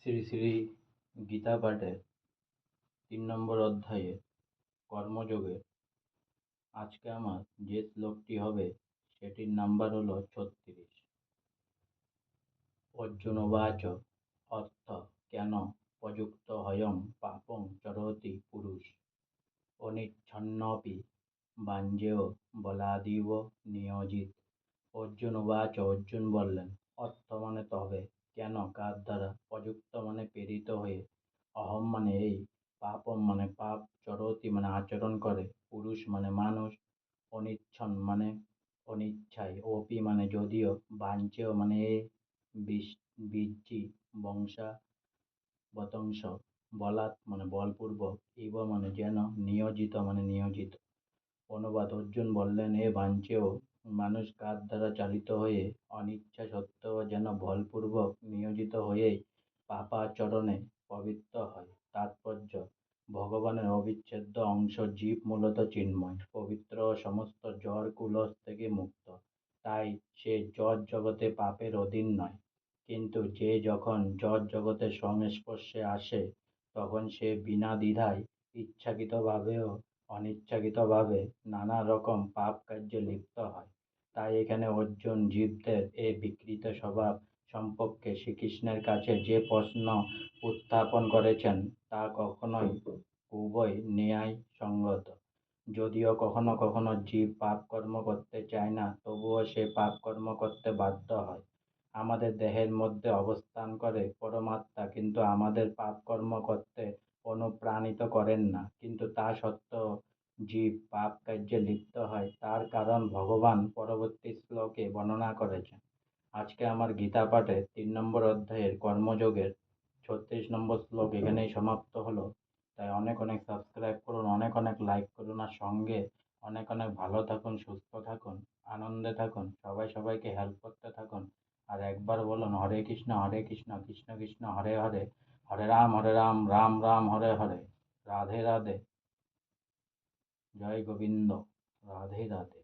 শ্রী শ্রী গীতা পাঠের ৩ নম্বর অধ্যায়ে কর্মযোগে আজকে আমার যে শ্লোকটি হবে সেটির নাম্বার হলো ৩৬। অর্জুন উবাচ অর্থ কেন প্রযুক্ত হয়ং পাপং চরতি পুরুষ অনিচ্ছন্নপি বাঞ্জেয় বলাদিব নিয়োজিত। অর্জুন উবাচ অর্জুন বললেন, অর্থ মানে তবে, কেন কার দ্বারা, প্রযুক্ত মানে প্রেরিত হয়ে, অহম মানে এই, পাপম মানে পাপ, চরতি মানে আচরণ করে, পুরুষ মানে মানুষ, অনিচ্ছন মানে অনিচ্ছায়, অপি মানে যদিও, বাঞ্চেয় মানে এ, বীর্যি বংশা বতংশ, বলাৎ মানে বলপূর্বক, ইব মানে যেন, নিয়োজিত মানে নিয়োজিত। অনুবাদ অর্জুন বললেন, এ বাঞ্চেয় মানুষ কার দ্বারা চালিত হয়ে অনিচ্ছা সত্ত্বেও যেন বলপূর্বক নিয়োজিত হয়েই পাপাচরণে প্রবৃত্ত হয়। তাৎপর্য ভগবানের অবিচ্ছেদ্য অংশ জীব মূলত চিন্ময়, পবিত্র ও সমস্ত জড় কুলস থেকে মুক্ত, তাই সে জড় জগতে পাপের অধীন নয়। কিন্তু যে যখন জড় জগতের সংস্পর্শে আসে তখন সে বিনা দ্বিধায় ইচ্ছাকৃতভাবে ও অনিচ্ছাকৃতভাবে নানা রকম পাপ কার্যে লিপ্ত হয়। তাই এখানে অর্জুন জীবদের এ বিকৃত স্বভাব সম্পর্কে শ্রীকৃষ্ণের কাছে যে প্রশ্ন উত্থাপন করেছেন তা কখনোই খুবই ন্যায়সঙ্গত। যদিও কখনো কখনো জীব পাপ কর্ম করতে চায় না, তবুও সে পাপ কর্ম করতে বাধ্য হয়। আমাদের দেহের মধ্যে অবস্থান করে পরমাত্মা কিন্তু আমাদের পাপ কর্ম করতে অনুপ্রাণিত করেন না, কিন্তু তা সত্ত্বেও জীব পাপ কার্যে লিপ্ত হয়। তার কারণ ভগবান পরবর্তী শ্লোকে বর্ণনা করেছেন। আজকে আমার গীতা পাঠে ৩ নম্বর অধ্যায়ের কর্মযোগের ৩৬ নম্বর শ্লোক এখানেই সমাপ্ত হলো। তাই অনেক অনেক সাবস্ক্রাইব করুন, অনেক অনেক লাইক করুন, আর সঙ্গে অনেক অনেক ভালো থাকুন, সুস্থ থাকুন, আনন্দে থাকুন, সবাই সবাইকে হেল্প করতে থাকুন। আর একবার বলুন, হরে কৃষ্ণ কৃষ্ণ কৃষ্ণ হরে হরে, হরে রাম রাম রাম হরে হরে, রাধে রাধে, জয় গোবিন্দ, রাধে রাধে।